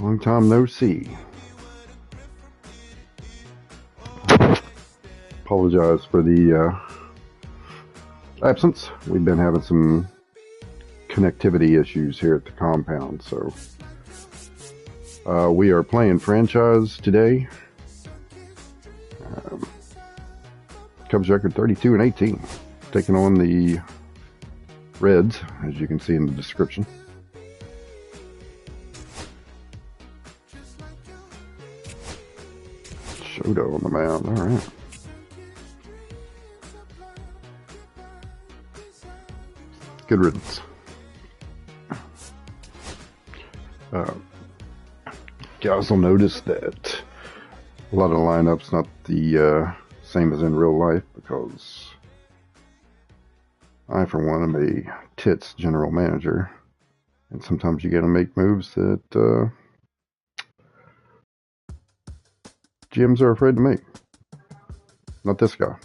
Long time no see. Apologize for the absence. We've been having some connectivity issues here at the compound, so we are playing franchise today. Cubs record 32-18, taking on the Reds, as you can see in the description. Shoto on the mound. All right. Good riddance. Guys will notice that a lot of the lineups not the same as in real life, because I, for one, am a tits general manager, and sometimes you got to make moves that GMs are afraid to make. Not this guy.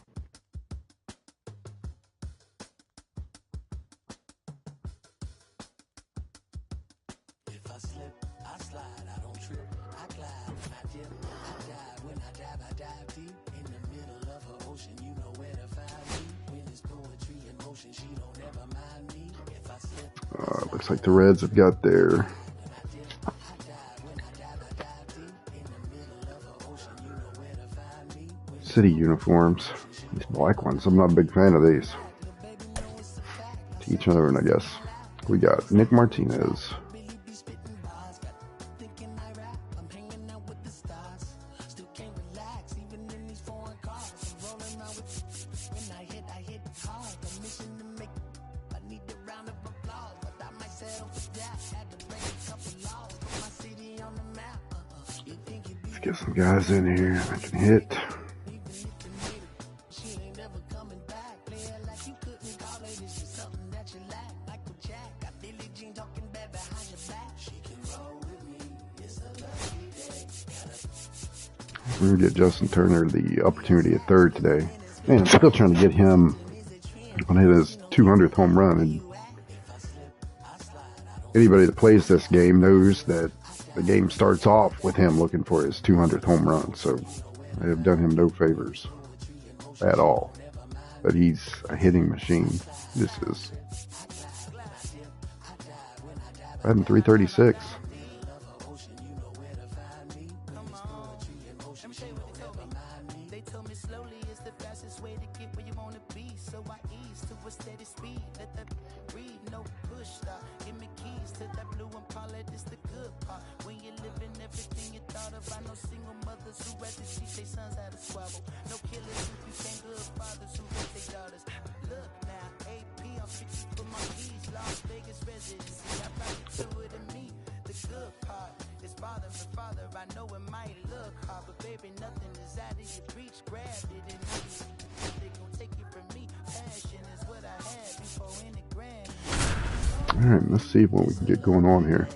Looks like the Reds have got their city uniforms. These black ones, I'm not a big fan of these. To each other, and I guess we got Nick Martinez. Let's get some guys in here that can hit. We're going to get Justin Turner the opportunity at third today. Man, I'm still trying to get him on his 200th home run. And anybody that plays this game knows that the game starts off with him looking for his 200th home run. So I have done him no favors at all. But he's a hitting machine. This is batting .336. Alright, let's see what we can get going on here.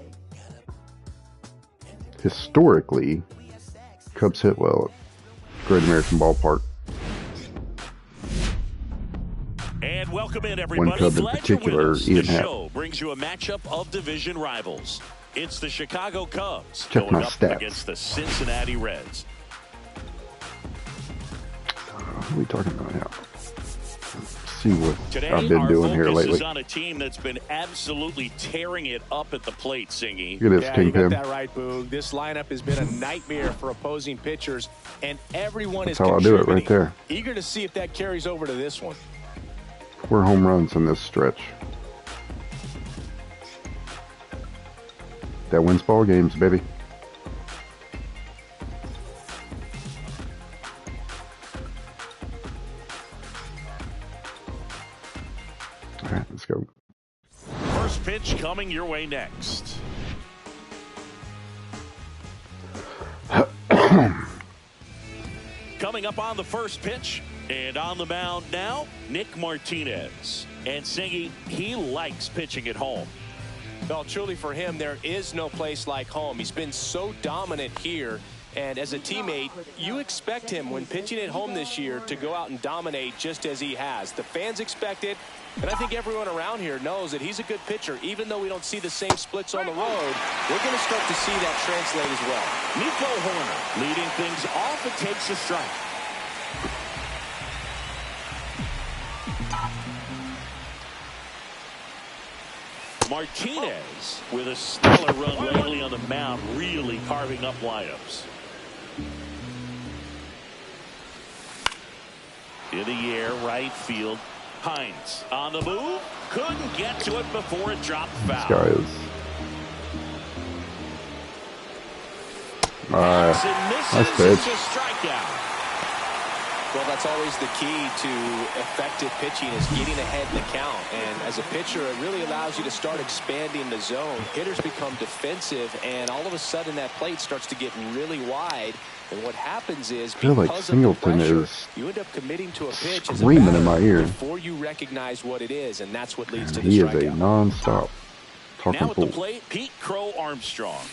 Historically, Cubs hit well at Great American Ballpark. And welcome in, everybody. One Cub in particular, The show brings you a matchup of division rivals. It's the Chicago Cubs going up against the Cincinnati Reds. What are we talking about now? See what Today, I've been doing here lately. Is on a team that's been absolutely tearing it up at the plate, Singy. Look at this, you got that right, Boog. This lineup has been a nightmare for opposing pitchers, and everyone is how I do it right there. Eager to see if that carries over to this one. 4 home runs in this stretch. That wins ball games, baby. All right, let's go. First pitch coming your way next. Coming up on the first pitch and on the mound now, Nick Martinez. And Singy, he likes pitching at home. Well, truly for him, there is no place like home. He's been so dominant here And as a teammate, you expect him, when pitching at home this year, to go out and dominate just as he has. The fans expect it, and I think everyone around here knows that he's a good pitcher. Even though we don't see the same splits on the road, we're going to start to see that translate as well. Nico Horner leading things off and takes a strike. Martinez with a stellar run lately on the mound, really carving up lineups. In the air, right field. Hines on the move. Couldn't get to it before it dropped foul. This guy is. Nice pitch. It's a strikeout. Well, that's always the key to effective pitching, is getting ahead in the count. And as a pitcher, it really allows you to start expanding the zone. Hitters become defensive, and all of a sudden that plate starts to get really wide. And what happens is, I feel like Singleton is you end up committing to a pitch screaming in my ear before you recognize what it is, and that's what leads to the strikeout. strikeout. He is a non-stop talking now at fool. the plate, Pete Crow Armstrong.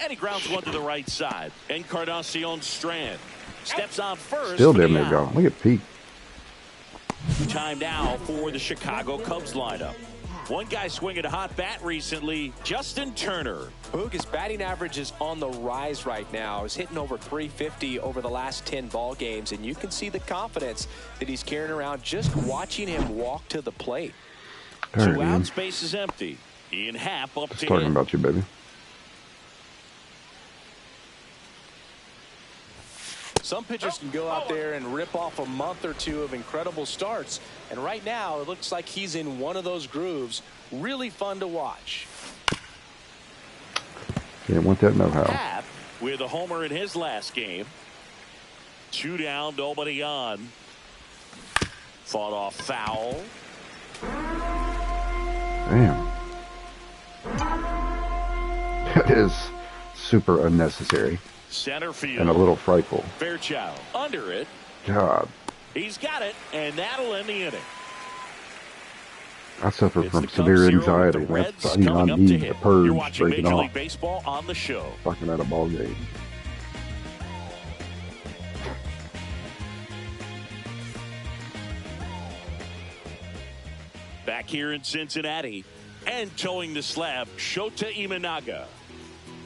And he grounds one to the right side. Encarnacion Strand steps on first. Still damn near gone. Look at Pete. Time now for the Chicago Cubs lineup. One guy swinging a hot bat recently, Justin Turner. Boog, his batting average is on the rise right now. He's hitting over 350 over the last 10 ball games, and you can see the confidence that he's carrying around just watching him walk to the plate. All right, 2 man. out, space is empty. Ian Happ up Just to talking him. about you, baby. Some pitchers can go out there and rip off a month or two of incredible starts, and right now it looks like he's in one of those grooves. Really fun to watch. Can't want that know-how. Happ with a homer in his last game. 2 down, nobody on. Fought off foul. Damn. That is super unnecessary Center field. and a little frightful. Fairchild under it. God, He's got it, and that'll end the inning. I suffer It's from the Cubs severe 0 with anxiety. the Reds I coming up to need the hit. You're purge watching breaking Major off. League Baseball on the show. Fucking at a ball game. Back here in Cincinnati and towing the slab, Shota Imanaga.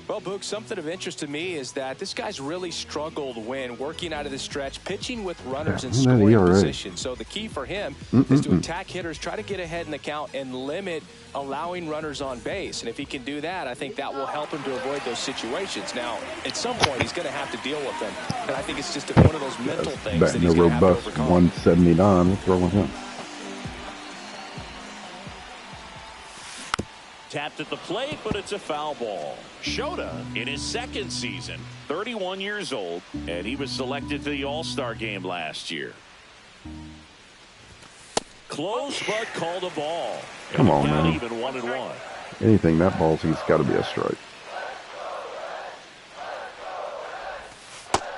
Well, Boog, something of interest to me is that this guy's really struggled when working out of the stretch, pitching with runners in isn't that scoring ERA? position. So the key for him is to attack hitters, try to get ahead in the count, and limit allowing runners on base. And if he can do that, I think that will help him to avoid those situations. Now, at some point, he's going to have to deal with them. And I think it's just one of those mental things that Batting he's a going to have to robust overcome. 179. What's wrong with him? Tapped at the plate, but it's a foul ball. Shota, in his second season, 31 years old, and he was selected for the All-Star game last year. Close, but called a ball. Come on, Not man. even 1-1. Anything that ballsy's got to be a strike.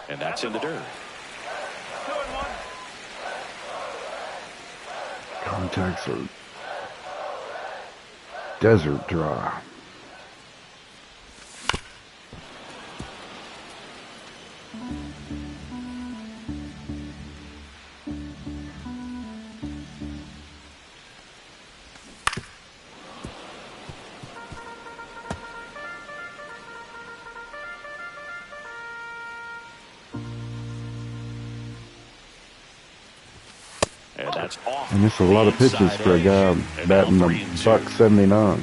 And that's in the dirt. Contacts are desert dry. And that's off. And it's a lot of the pitches inside for a edge. guy And batting now a 3-2. $179.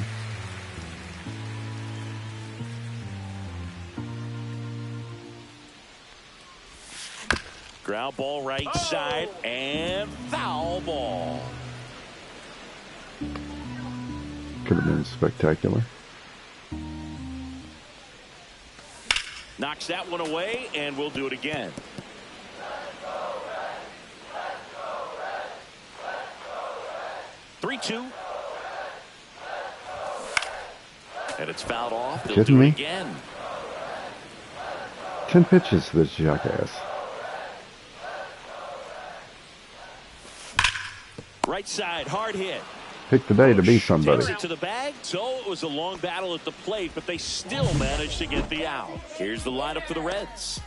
Ground ball right side and foul ball. Could have been spectacular. Knocks that one away, and we'll do it again. Three-two. And it's fouled off. They'll Kidding do it me? again. 10 pitches to this jackass. Right side, hard hit. Pick today to be somebody. Takes it to the bag. So it was a long battle at the plate, but they still managed to get the out. Here's the lineup for the Reds.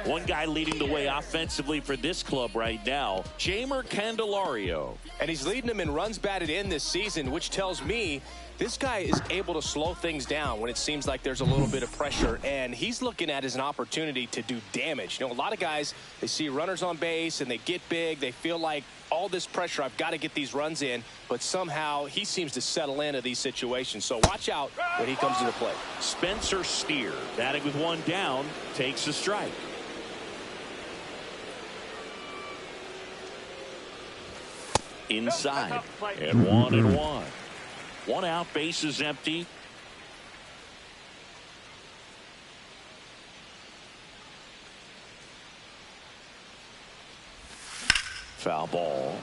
One guy leading the way offensively for this club right now, Jeimer Candelario. And he's leading them in runs batted in this season, which tells me this guy is able to slow things down when it seems like there's a little bit of pressure, and he's looking at it as an opportunity to do damage. You know, a lot of guys, they see runners on base and they get big. They feel like all this pressure, I've got to get these runs in, but somehow he seems to settle into these situations. So watch out when he comes to the plate. Spencer Steer, batting with one down, takes a strike. Inside, and 1-1. One out, base is empty. Foul ball.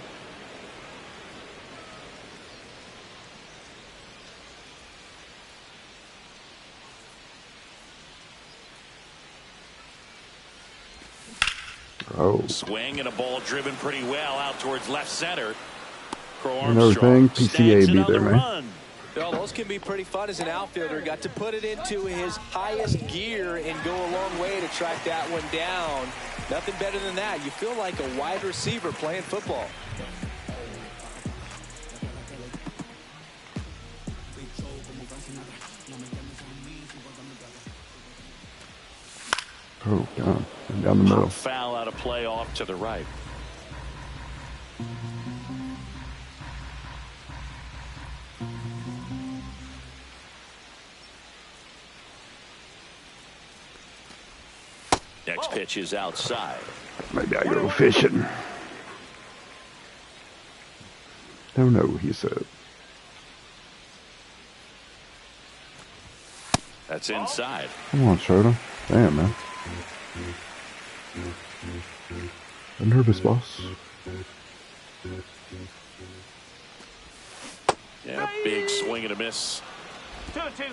Oh. Swing and a ball driven pretty well out towards left center. Another thing, PCA be there, man. Well, those can be pretty fun as an outfielder. Got to put it into his highest gear and go a long way to track that one down. Nothing better than that. You feel like a wide receiver playing football. Oh, God. Down the middle. Foul out of play off to the right. Next pitch is outside. Maybe I go fishing. Don't know, he said. That's inside. Come on, Shota. Damn, man. I'm nervous, boss. Yeah, big swing and a miss. 2-2.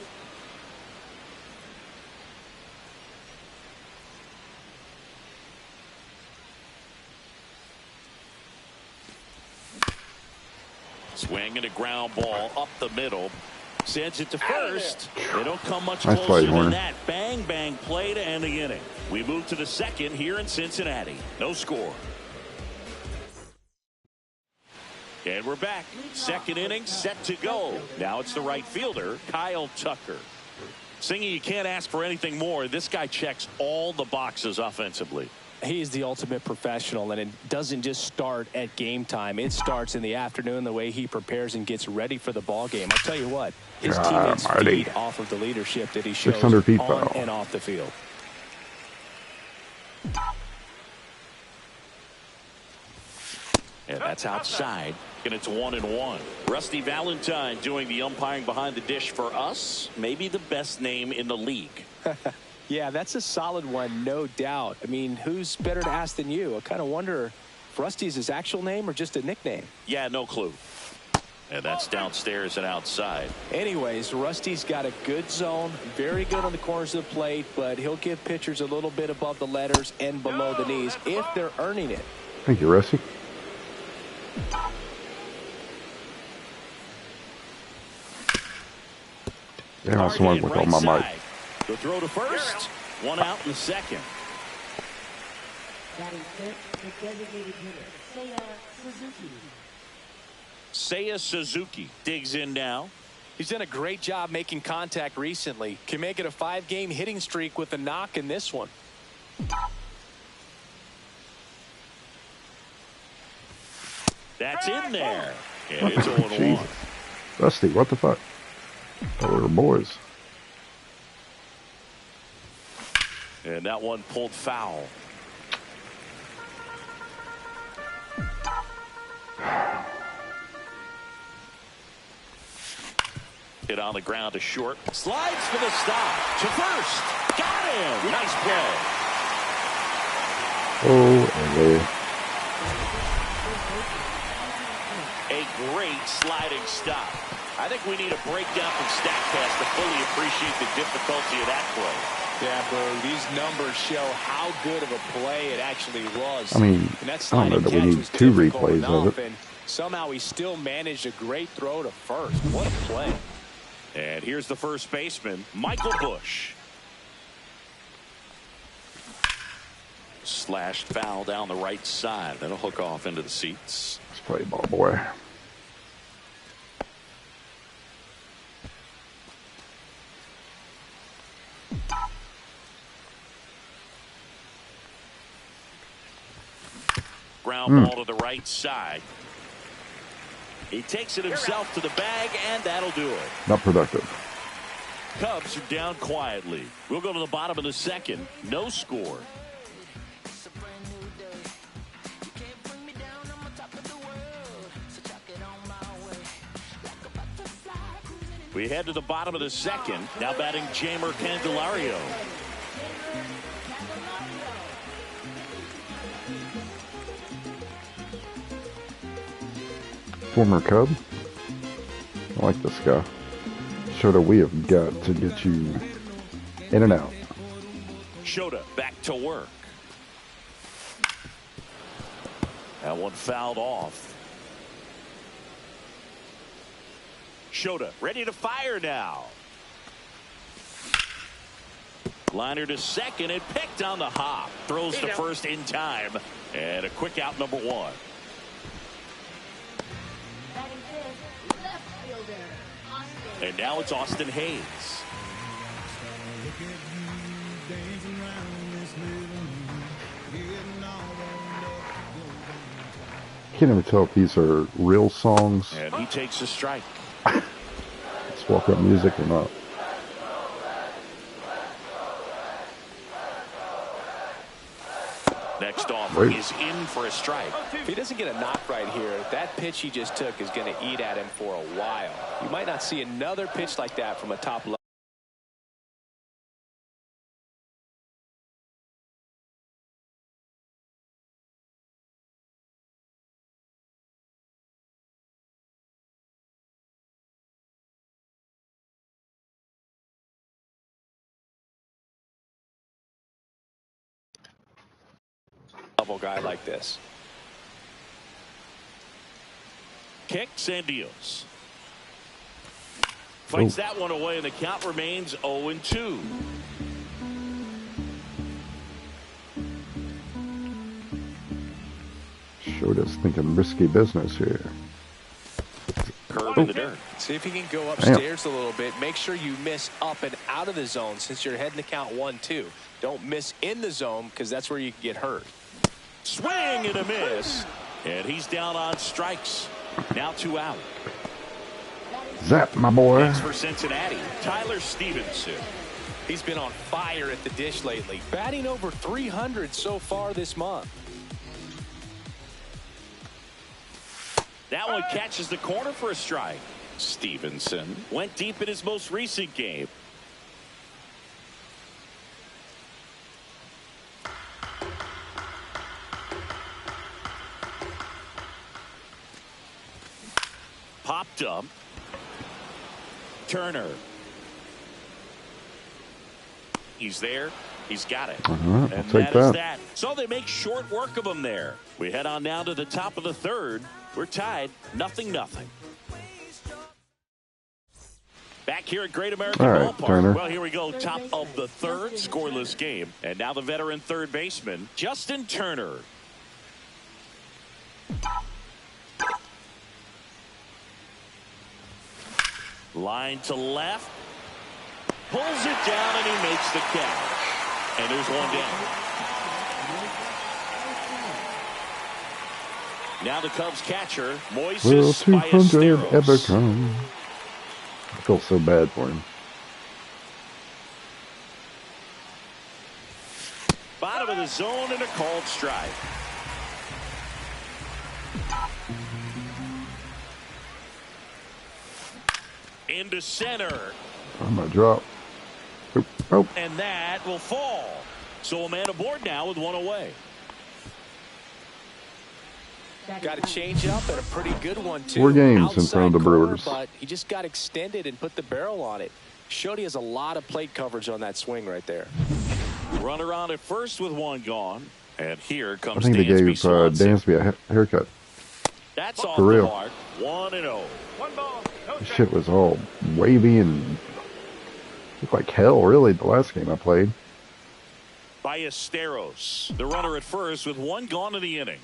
Swing and a ground ball up the middle. Sends it to first. They don't come much Nice closer play, than Horner. that. Bang, bang play to end the inning. We move to the second here in Cincinnati. No score. And we're back. Second inning set to go. Now it's the right fielder, Kyle Tucker. Singy, you can't ask for anything more. This guy checks all the boxes offensively. He is the ultimate professional, and it doesn't just start at game time. It starts in the afternoon, the way he prepares and gets ready for the ball game. I'll tell you what, his teammates feed off of the leadership that he shows 600 feet on foul. and off the field. And that's outside, and it's 1-1. Rusty Valentine doing the umpiring behind the dish for us. Maybe the best name in the league. Yeah, that's a solid one, no doubt. I mean, who's better to ask than you? I kind of wonder if Rusty's his actual name or just a nickname. Yeah, no clue. And that's downstairs and outside. Anyways, Rusty's got a good zone, very good on the corners of the plate, but he'll give pitchers a little bit above the letters and below the knees if they're earning it. Thank you, Rusty. Damn, I swung with all my mic. The throw to first. One out in the second. Seiya Suzuki digs in now. He's done a great job making contact recently. Can make it a 5-game hitting streak with a knock in this one. That's in there. And it's 0-1. Rusty, what the fuck? Thought we were boys. And that one pulled foul. Hit on the ground to short. Slides for the stop. To first. Got him. Nice play. Oh, A great sliding stop. I think we need a breakdown from StatCast to fully appreciate the difficulty of that play. Yeah, bro, these numbers show how good of a play it actually was. I mean, I don't know that we need two replays of it. Somehow he still managed a great throw to first. What a play. And here's the first baseman, Michael Bush. Slashed foul down the right side. That'll hook off into the seats. Let's play ball, boy. Ground ball to the right side. He takes it himself to the bag, and that'll do it. Not productive. Cubs are down quietly. We'll go to the bottom of the second. No score. We head to the bottom of the second. Now batting Jeimer Candelario. Former Cub. I like this guy. Shota, we have got to get you in and out. Shota back to work. That one fouled off. Shota ready to fire now. Liner to second and picked on the hop. Throws to first in time. And a quick out, number one. And now it's Austin Hayes. Can't even tell if these are real songs. And he takes a strike. It's walk-up music or not. Next offer is in for a strike. If he doesn't get a knock right here, that pitch he just took is going to eat at him for a while. You might not see another pitch like that from a top level. Guy like this. Kicks and deals. Fights that one away, and the count remains 0-2. Shota's thinking risky business here. Curve in the dirt. See if he can go upstairs a little bit. Make sure you miss up and out of the zone since you're heading to count 1-2. Don't miss in the zone because that's where you can get hurt. Swing and a miss. And he's down on strikes. Now 2 out. Zap, my boy. Next for Cincinnati, Tyler Stevenson. He's been on fire at the dish lately. Batting over 300 so far this month. That one catches the corner for a strike. Stevenson went deep in his most recent game. Popped up. Turner. He's there. He's got it. I'll And take that is that. that. So they make short work of him there. We head on down to the top of the third. We're tied 0-0. Back here at Great American Ballpark. Turner. Well, here we go. Top of the third. Scoreless game. And now the veteran third baseman, Justin Turner. Line to left. Pulls it down and he makes the catch. And there's one down. Now the Cubs catcher, Will Moises 200 ever Ballesteros. come? I feel so bad for him. Bottom of the zone and a called strike. Into center. I'm gonna drop. Oh. And that will fall. So a man aboard now with one away. Got a change up and a pretty good one too. 4 games in front of the Outside corner, Brewers. but he just got extended and put the barrel on it. Shody has a lot of plate coverage on that swing right there. Runner on at first with one gone. And here I comes think they Dansby gave Swanson. Dansby a haircut. That's off For the real. mark. 1-0. This shit was all wavy and looked like hell, really, the last game I played. Ballesteros, the runner at first with one gone in the inning.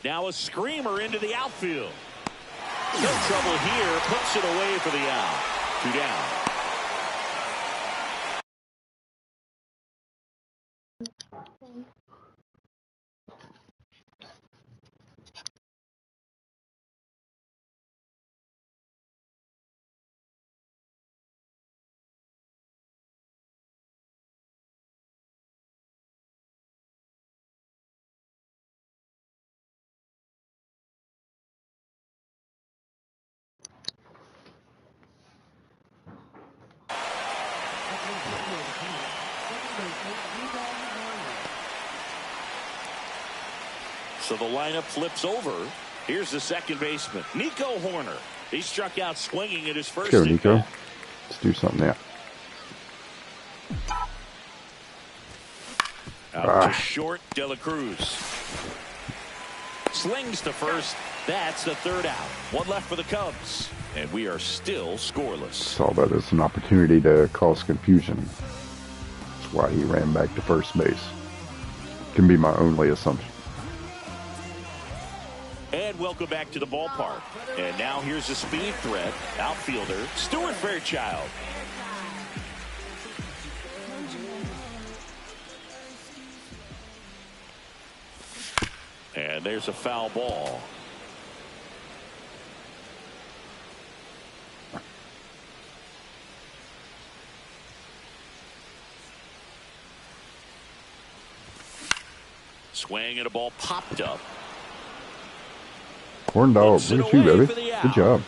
Now a screamer into the outfield. No trouble here. Puts it away for the out. 2 down. So the lineup flips over. Here's the second baseman, Nico Horner. He struck out swinging at his first. Let's go, Nico. Let's do something now. Out to short, De La Cruz. Slings to first. That's the third out. One left for the Cubs. And we are still scoreless. Saw that as an opportunity to cause confusion. That's why he ran back to first base. Can be my only assumption. And welcome back to the ballpark. And now here's the speed threat. Outfielder, Stuart Fairchild. And there's a foul ball. Swing and a ball popped up. Corn dog, look at you, baby. Good job.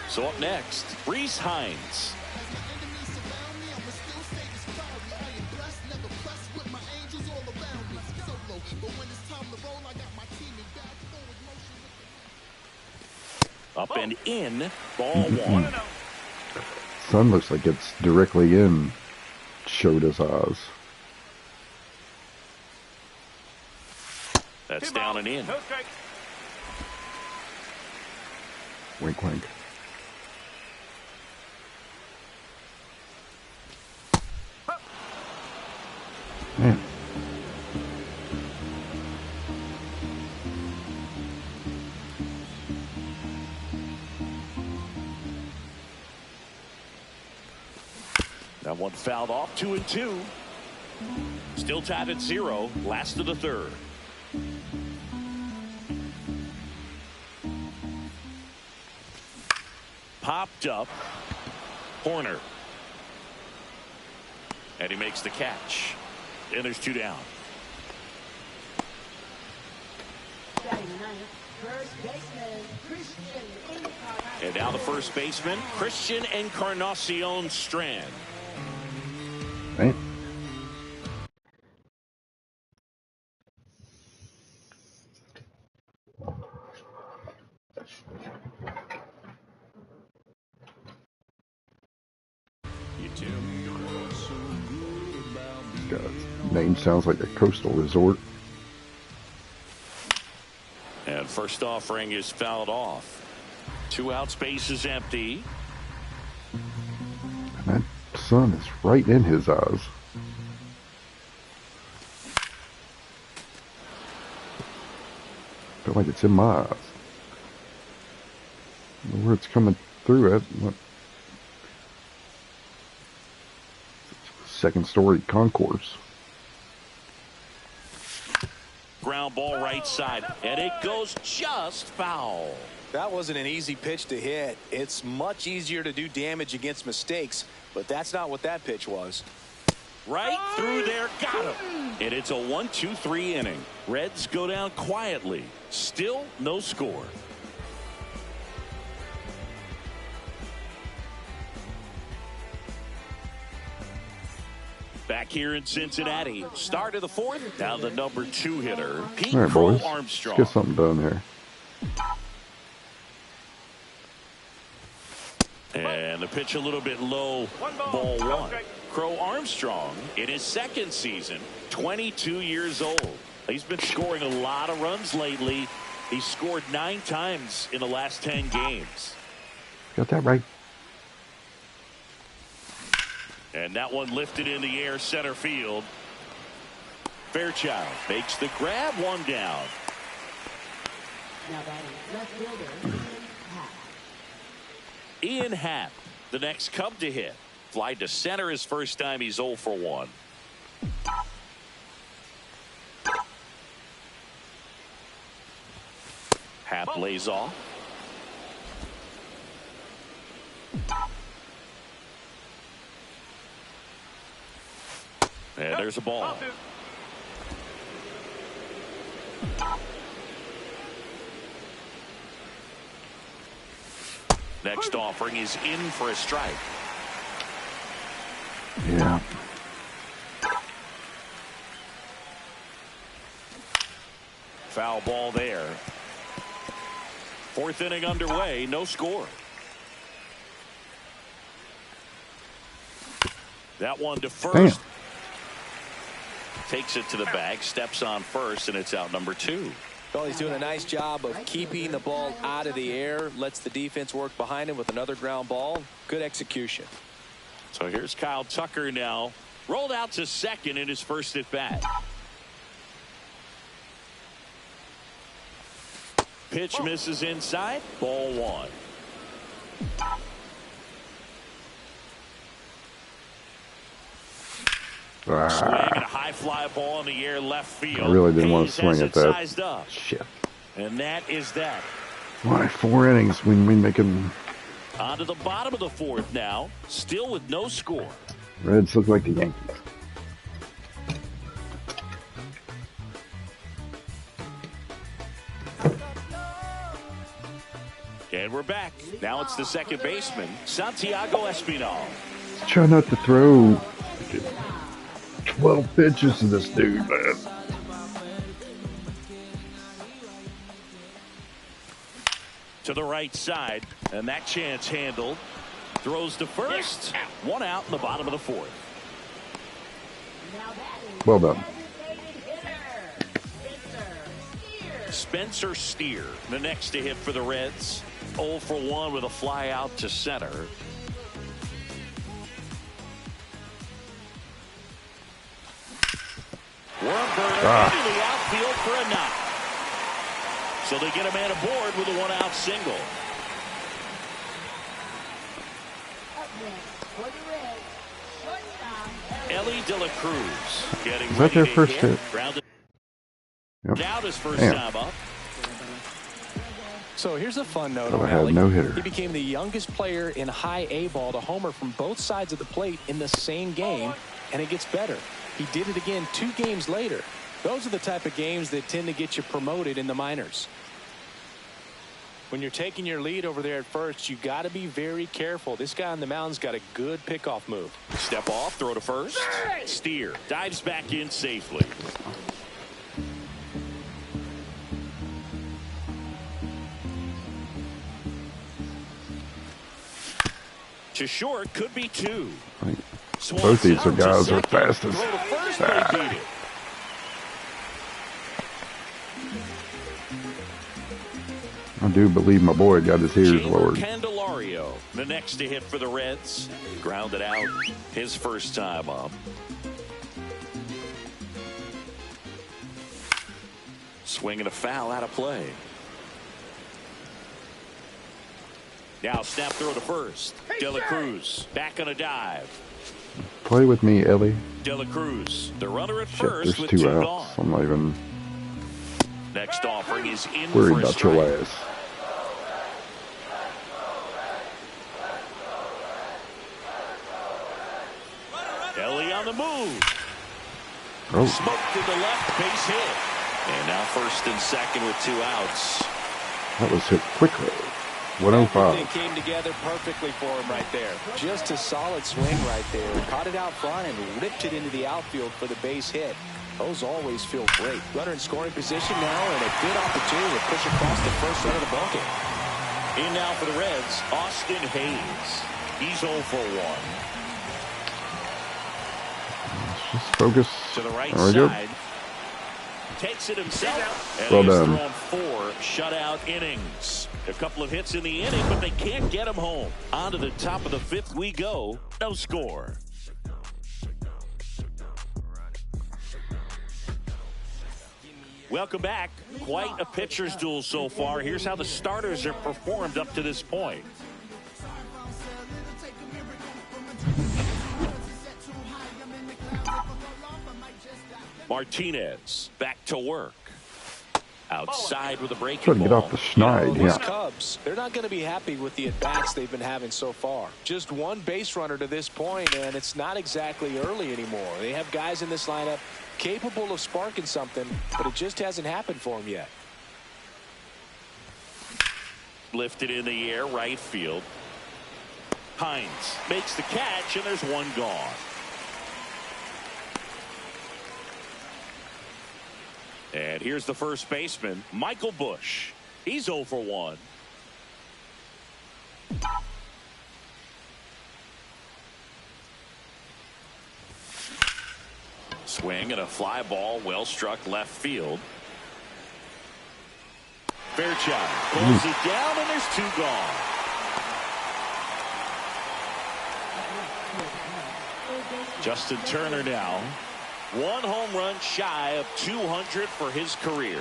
So up next, Reese Hines. Up and in, ball one. Sun looks like it's directly in Shoda's eyes. That's down and in. Wink, wink. Man. That one fouled off. 2-2. Still tied at 0. Last of the third. Popped up. Horner. And he makes the catch. And there's 2 down. And now the first baseman, Christian Encarnacion Strand. Right. Guy's name sounds like a coastal resort. And first offering is fouled off. 2 out, space is empty. And that sun is right in his eyes. I feel like it's in my eyes. I don't know where it's coming through at. What? Second story concourse. Ground ball right side, and it goes just foul. That wasn't an easy pitch to hit. It's much easier to do damage against mistakes, but that's not what that pitch was. Right through there, got him. And it's a 1-2-3 inning. Reds go down quietly. Still no score. Back here in Cincinnati, start of the fourth. Now the number 2 hitter, Pete All right, boys. Armstrong. Let's get something done here. And the pitch a little bit low, ball one. Crow Armstrong in his second season, 22 years old. He's been scoring a lot of runs lately. He scored 9 times in the last 10 games. Got that right. And that one lifted in the air, center field. Fairchild makes the grab, one down. Now batting left fielder, Ian Happ, the next Cub to hit. Fly to center his first time. He's 0 for 1. Happ lays off. And there's a ball. Next offering is in for a strike. Yeah. Foul ball there. 4th inning underway, no score. That one to first. Damn. Takes it to the bag, steps on first, and it's out number 2. Well, he's doing a nice job of keeping the ball out of the air, lets the defense work behind him with another ground ball. Good execution. So here's Kyle Tucker now, rolled out to second in his first at bat. Pitch misses inside, ball 1. Swing and a high fly ball in the air left field. I really didn't want to Hayes swing has at it that. sized up. Shit. And that is that. Why 4 innings when we make them? On to the bottom of the 4th now, still with no score. Reds look like the Yankees. And we're back. Now it's the second baseman, Santiago Espinal. Try not to throw 12 pitches to this dude, man. To the right side, and that chance handled. Throws to first. 1 out in the bottom of the 4th. Well done. Spencer Steer, the next to hit for the Reds. 0 for 1 with a fly out to center. Warburton into the outfield for a knock. So they get a man aboard with a 1-out single. Ellie De La Cruz getting Is that their first hit? Grounded Yep. out his first Damn. time up. So here's a fun note Thought on I had Ellie. no hitter. He became the youngest player in high A ball to homer from both sides of the plate in the same game, and it gets better. He did it again 2 games later. Those are the type of games that tend to get you promoted in the minors. When you're taking your lead over there at first, you got to be very careful. This guy on the mound's got a good pickoff move. Step off, throw to first. Steer dives back in safely. To short, could be 2. Both these are guys are fast as. Throw to first, they beat it. I do believe my boy got his ears Jamer lowered. Candelario, the next to hit for the Reds. Grounded out his first time up. Swing and a foul out of play. Now snap throw to first. De La Cruz back on a dive. Play with me, Ellie. De La Cruz, the runner at Shit, first there's with 2 2 outs. gone. I'm not even Next offering is in worried for a about strike. your ass. Ellie on the move. Oh, Smoked to the left, base hit. And now first and second with 2 outs. that was hit quickly. Everything 105. came together perfectly for him right there. Just a solid swing right there. Caught it out front and ripped it into the outfield for the base hit. Those always feel great. Runner in scoring position now and a good opportunity to push across the first run of the ballgame. In now for the Reds, Austin Hayes. He's 0 for 1. Just focus. To the right There we side. go. Takes it himself. And Well he's done. thrown 4 shutout innings. A couple of hits in the inning, but they can't get him home. On to the top of the 5th we go. No score. Welcome back. Quite a pitcher's duel so far. Here's how the starters have performed up to this point. Martinez back to work. Outside with a breaking Trying to get ball. off the schneid. These Yeah. Cubs, they're not going to be happy with the at-bats they've been having so far. Just one base runner to this point, and it's not exactly early anymore. They have guys in this lineup capable of sparking something, but it just hasn't happened for them yet. Lifted in the air, right field. Hines makes the catch, and there's one gone. And here's the first baseman, Michael Busch. He's 0 for 1. Swing and a fly ball, well struck left field. Fairchild pulls it down, and there's 2 gone. Justin Turner now. 1 home run shy of 200 for his career.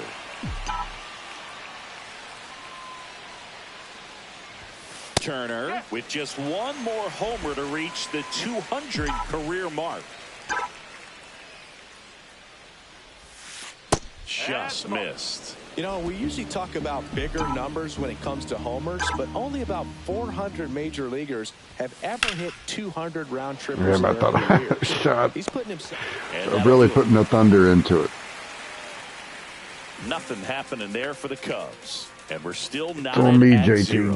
Turner with just 1 more homer to reach the 200 career mark. Just missed. You know, we usually talk about bigger numbers when it comes to homers, but only about 400 major leaguers have ever hit 200 round trippers Yeah, I in thought their I careers. shot. He's putting himself. Really putting the thunder into it. Nothing happening there for the Cubs. And we're still not on me, at JT. 0.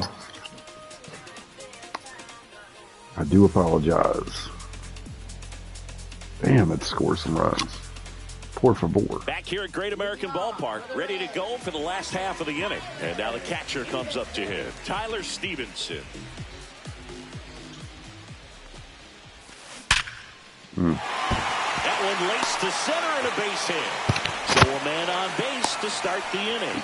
I do apologize. Damn, it scores some runs. Por favor. Back here at Great American Ballpark, ready to go for the last half of the inning. And now the catcher comes up to him, Tyler Stevenson. That one laced to center and a base hit. So a man on base to start the inning.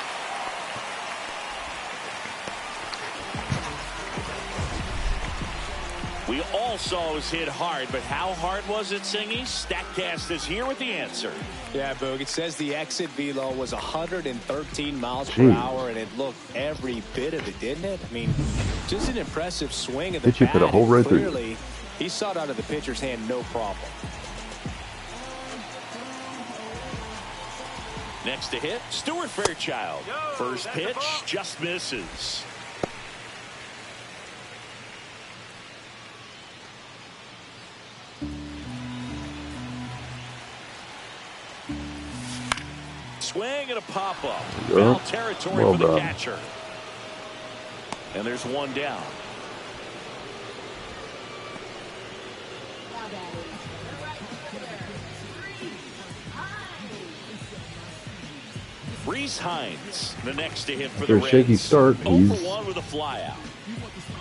We all saw it was hit hard, but how hard was it, Singy? StatCast is here with the answer. Yeah, Boog, it says the exit velo was 113 miles per hour, and it looked every bit of it, didn't it? I mean, just an impressive swing of the Hit you bat. for the hole right through. Clearly, he saw it out of the pitcher's hand, no problem. Next to hit, Stuart Fairchild. First pitch just misses. Swing and a pop-up. Foul territory Well for the done. catcher. And there's one down. Reese Hines, the next to hit for the After a shaky Reds. start, 0 he's for 1 with a flyout.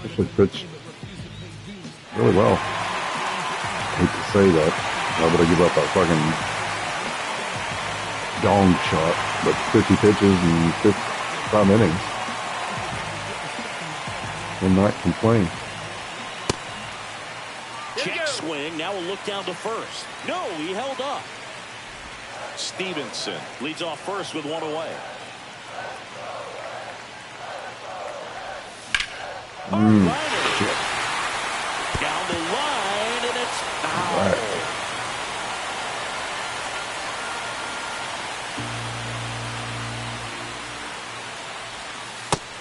actually pitched really well. Hate to say that. Why would I give up a fucking dong shot? But 50 pitches and 55 innings. Will not complain. Check swing. Now we'll look down to first. No, he held up. Stevenson leads off first with 1 away. Shit. Down the line, and it's foul. Right.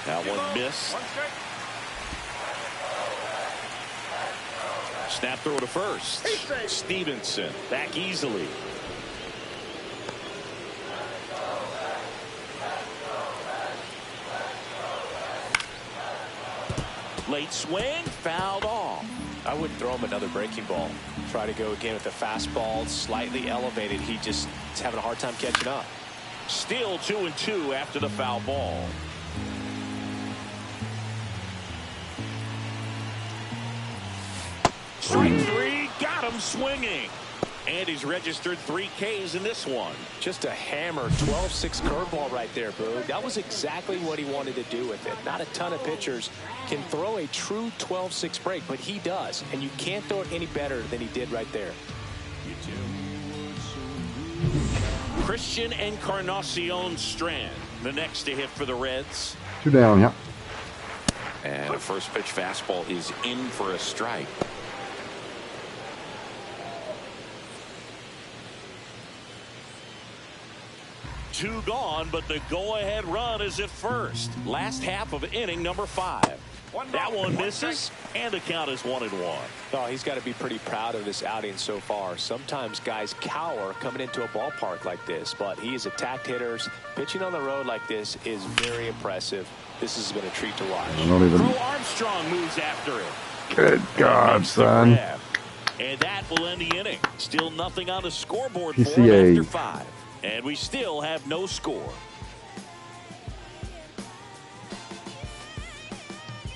That one missed. Snap throw to first. Stevenson back easily. Late swing, fouled off. I wouldn't throw him another breaking ball. Try to go again with the fastball, slightly elevated. He just is having a hard time catching up. Still 2-2 after the foul ball. Strike three, got him swinging. And he's registered 3 Ks in this one. Just a hammer 12-6 curveball right there, Boo. That was exactly what he wanted to do with it. Not a ton of pitchers can throw a true 12-6 break, but he does. And you can't throw it any better than he did right there. Christian Encarnacion Strand, the next to hit for the Reds. 2 down, yeah. And a first pitch fastball is in for a strike. Two gone, but the go-ahead run is at first. Last half of inning number 5. That one misses, and the count is 1-1. Oh, he's got to be pretty proud of this outing so far. Sometimes guys cower coming into a ballpark like this, but he has attacked hitters. Pitching on the road like this is very impressive. This has been a treat to watch. Drew Armstrong moves after it. Good God, son. And that will end the inning. Still nothing on the scoreboard PCA. for him after 5. And we still have no score.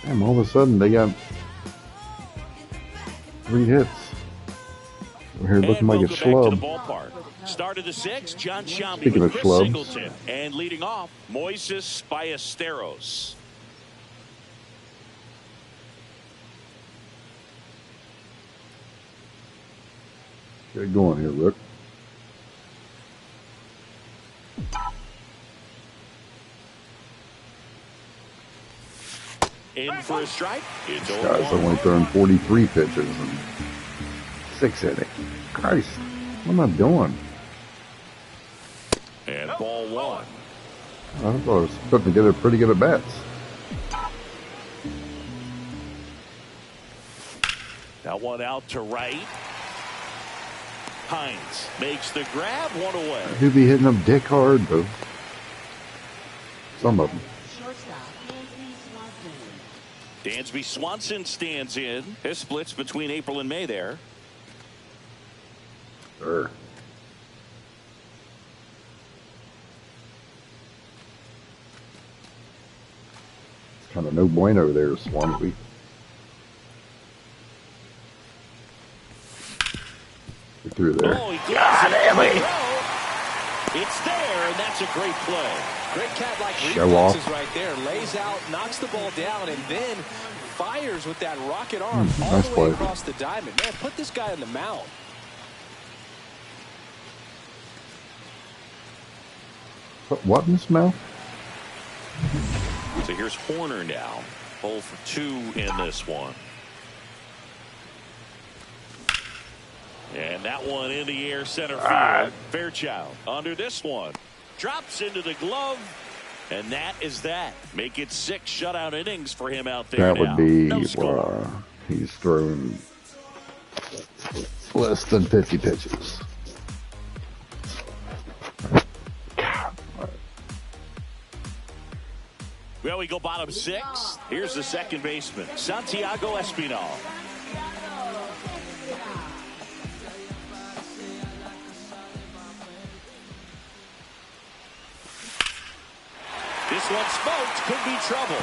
Damn, all of a sudden they got 3 hits. We're here looking like a schlub. Started the 6th, John Shambi Speaking with of Chris schlubs. Singleton. And leading off, Moises Ballesteros. Get going here, Rook. In for a strike. It's This guy's only thrown 43 pitches and 6 innings. Christ, what am I doing? And ball 1. I thought I was putting together pretty good at bats. That one out to right. Hines makes the grab, 1 away. He'll be hitting them dick hard, though. Some of them. Shortstop, Dansby Swanson stands in. His splits between April and May there. Sure. It's kind of no bueno there, Swansea. Get through there. Oh, he God damn it. It's there, and that's a great play. Great cat-like Show off. reflexes right there. Lays out, knocks the ball down, and then fires with that rocket arm all nice the way play. across the diamond. Man, put this guy on the mound. Put what in his mouth? So here's Horner now. 0 for 2 in this one. And that one in the air center field. Fairchild under this one. Drops into the glove. And that is that. Make it 6 shutout innings for him out there That now. would be, No score. he's thrown less than 50 pitches. God. Well, we go bottom 6. Here's the second baseman, Santiago Espinal. This one smoked, could be trouble.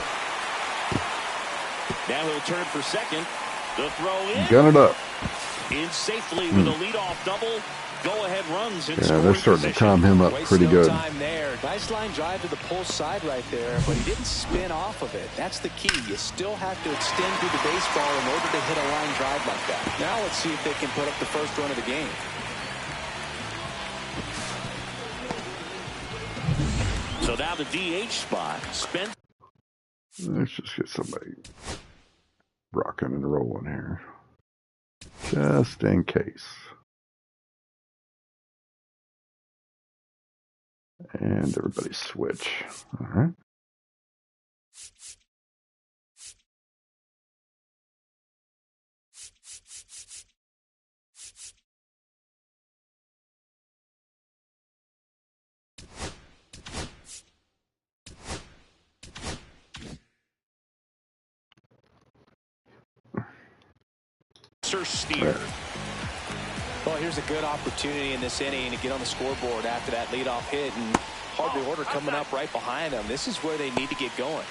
Now he'll turn for second. The throw in. Gun it up. In safely with a leadoff double. Go-ahead runs in Yeah, scoring they're starting to position. time him up Wastes pretty no good. time there. Nice line drive to the pull side right there, but he didn't spin off of it. That's the key. You still have to extend through the baseball in order to hit a line drive like that. Now let's see if they can put up the first run of the game. So now the DH spot. Spence. Let's just get somebody rocking and rolling here. Just in case. And everybody switch. All right. Sir Steer. Well, here's a good opportunity in this inning to get on the scoreboard after that leadoff hit, and Harvey Order coming up right behind them. This is where they need to get going.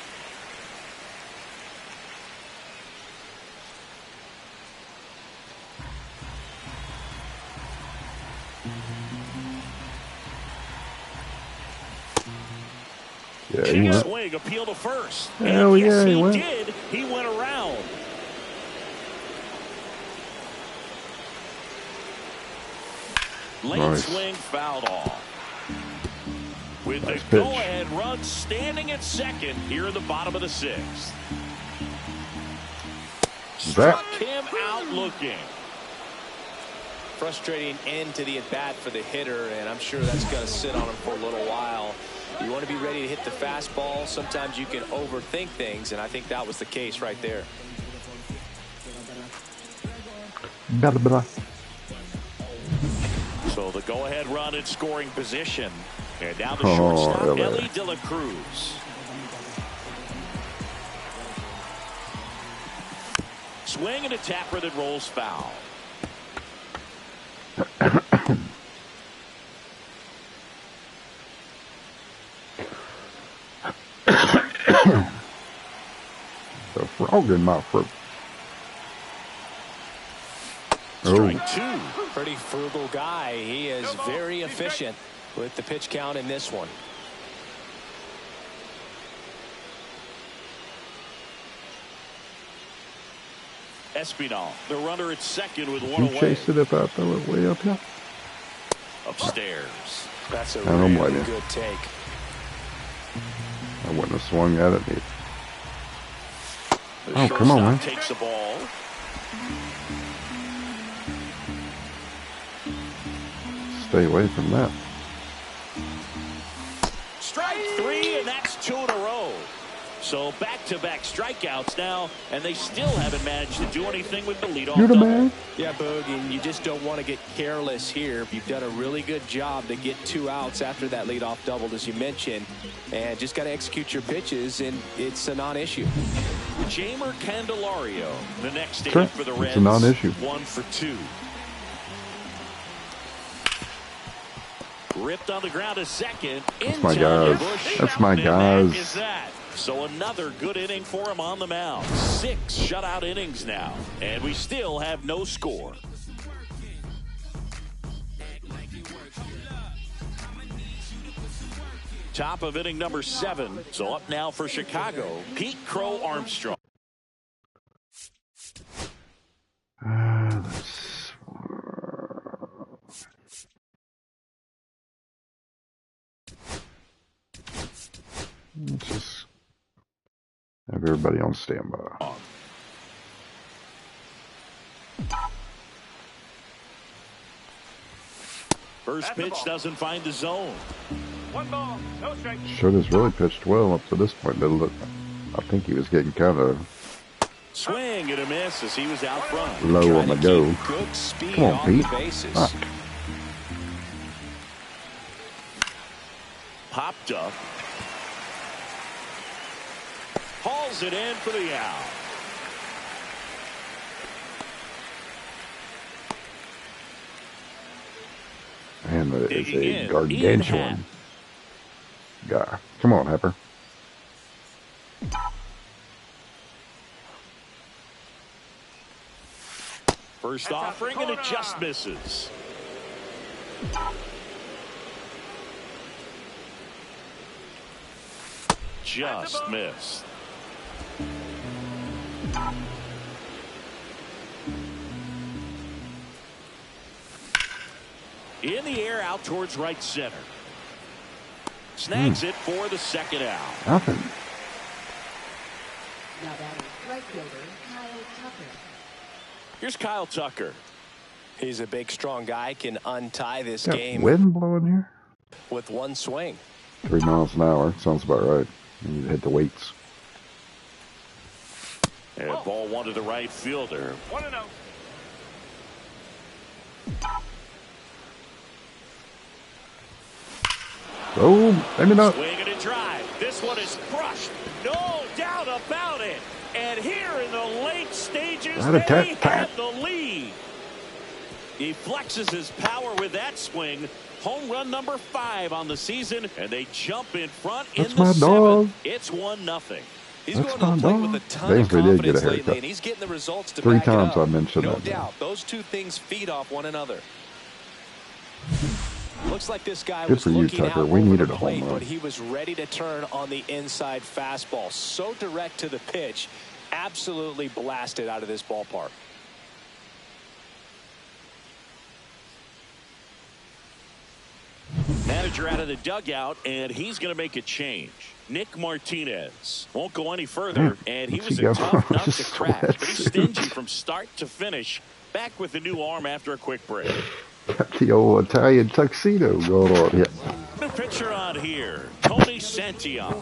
Yeah, he Kick went. swing, appeal to first. Hell And yes, yeah, he he went. did. He went around. Late Nice. swing fouled off. With Nice the pitch. go-ahead run standing at second here in the bottom of the sixth. Zach. Struck him out looking. Frustrating end to the at-bat for the hitter, and I'm sure that's going to sit on him for a little while. You want to be ready to hit the fastball. Sometimes you can overthink things, and I think that was the case right there. Blah, blah. So the go-ahead run in scoring position. And now the Oh, shortstop, LA. Ellie De La Cruz. Swing and a tapper that rolls foul. The frog in my throat. Strike two. Pretty frugal guy. He is very efficient with the pitch count in this one. Espinal, the runner at second with one You away. chase it if I throw it way up here. Upstairs. That's a I don't blame really you. good take. I wouldn't have swung at it. The Oh, come on, man. shortstop takes the ball. Stay away from that. Strike three, and that's two in a row. So back-to-back strikeouts now, and they still haven't managed to do anything with the leadoff You're the double. man. Yeah, Boog, and you just don't want to get careless here. You've done a really good job to get 2 outs after that leadoff double, as you mentioned, and just got to execute your pitches, and it's a non-issue. Jamer Candelario, the next Sure. inning for the Reds. It's a non-issue. 1 for 2. Ripped on the ground to second. That's my guys. That's my guys. Is that. So another good inning for him on the mound. 6 shutout innings now, and we still have no score. Top of inning number 7. So up now for Chicago, Pete Crow Armstrong. Let's just have everybody on standby. First pitch doesn't find the zone. 1 ball, no strike. Should has really pitched well up to this point. I think he was getting kind of Swing and a miss as he was out front. low on the go. Good speed Come on, off Pete. the bases. Fuck. Popped up. Hauls it in for the out. And it's Digging a in. gargantuan guy. Come on, Hepper. First offering and it just misses. Just missed. In the air out towards right center. Snags it for the second out. Nothing. Now batting right fielder Kyle Tucker. Here's Kyle Tucker. He's a big, strong guy, can untie this Got game wind blowing here. with one swing. 3 miles an hour. Sounds about right. You need to hit the weights. And ball one to the right fielder. 1-0. Oh, maybe not. Swing and a drive. This one is crushed. No doubt about it. And here in the late stages, they have the lead. He flexes his power with that swing. Home run number 5 on the season, and they jump in front That's in the my 7th. dog. It's 1-0. He's That's going to the fine, plate dog. with a ton of Dansby did get a confidence haircut. lately, and he's getting the results to 3 back it times up. I mentioned No that. doubt. Those two things feed off one another. Looks like this guy Good was for you, looking Tucker. out We over needed the a home plate, run. but he was ready to turn on the inside fastball. So direct to the pitch. Absolutely blasted out of this ballpark. Manager out of the dugout, and he's going to make a change. Nick Martinez won't go any further, and he was a tough nut to crack. Pretty stingy from start to finish. Back with the new arm after a quick break. Got the old Italian tuxedo going on. Yeah. New pitcher on here, Tony Santillan.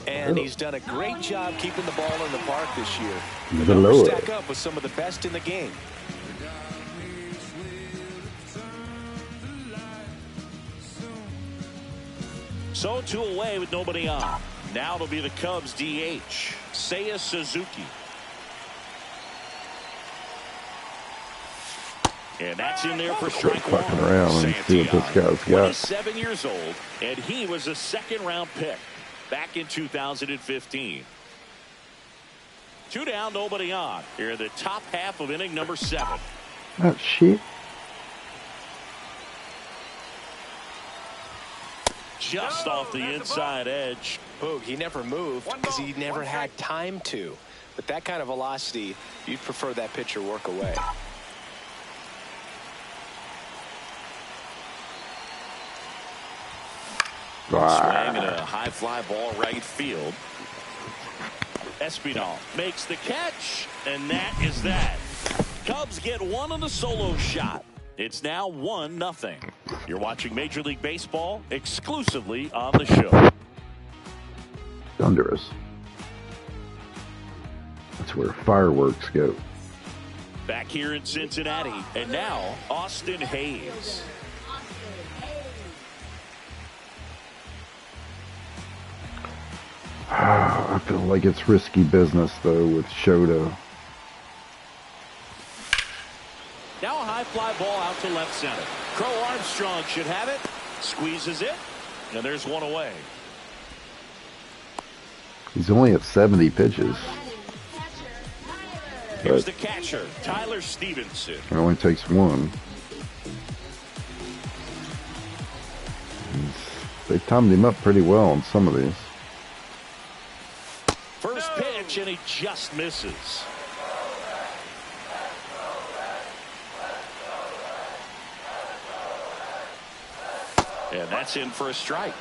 And he's done a great job keeping the ball in the park this year. The The numbers lower. stack up with some of the best in the game. So 2 away with nobody on. Now it'll be the Cubs DH, Seiya Suzuki. And that's in there for strike one. Fucking around and see what this guy's got. 27 years old, and he was a second-round pick back in 2015. 2 down, nobody on. Here in the top half of inning number 7. That shit. Just off the inside edge. Boog, he never moved because he never had time to. But that kind of velocity, you'd prefer that pitcher work away. Swing and a high fly ball right field. Espinal makes the catch, and that is that. Cubs get one on the solo shot. It's now 1-0. You're watching Major League Baseball exclusively on the show. Under us. That's where fireworks go. Back here in Cincinnati, and now Austin Hayes. I feel like it's risky business, though, with Shota. Now a high fly ball out to left center. Crow Armstrong should have it. Squeezes it. And there's one away. He's only at 70 pitches. Here's But the catcher, Tyler Stevenson. it only takes one. They timed him up pretty well on some of these. First pitch, and he just misses. And that's in for a strike.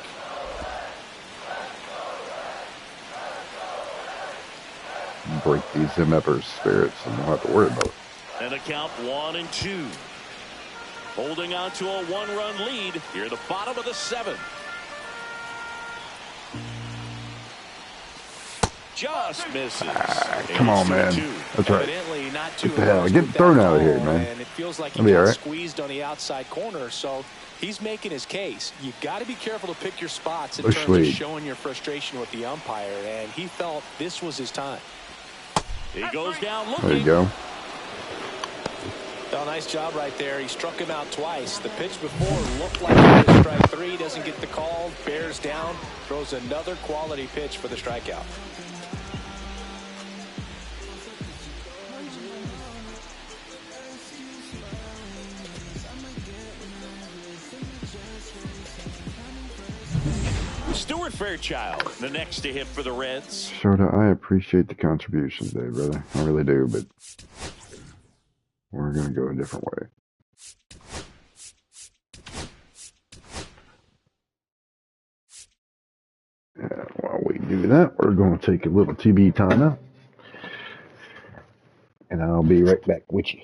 Break these MFers' spirits and don't have to worry about it. And the count 1-2. Holding on to a 1-run lead here at the bottom of the 7th. Just misses. Come on, man. That's right. Evidently not too Get the hell, impressed get with thrown that out of here, call, man. And it feels like he That'll be all got right. squeezed on the outside corner, so he's making his case. You've got to be careful to pick your spots in Bush terms of league. showing your frustration with the umpire, and he felt this was his time. He goes down looking. There you go. Well, nice job right there. He struck him out twice. The pitch before looked like it was strike 3. Doesn't get the call. Bears down. Throws another quality pitch for the strikeout. Stuart Fairchild, the next to hit for the Reds. Shota, I appreciate the contributions today, brother. I really do, but we're going to go a different way. And while we do that, we're going to take a little TV timeout. And I'll be right back with you.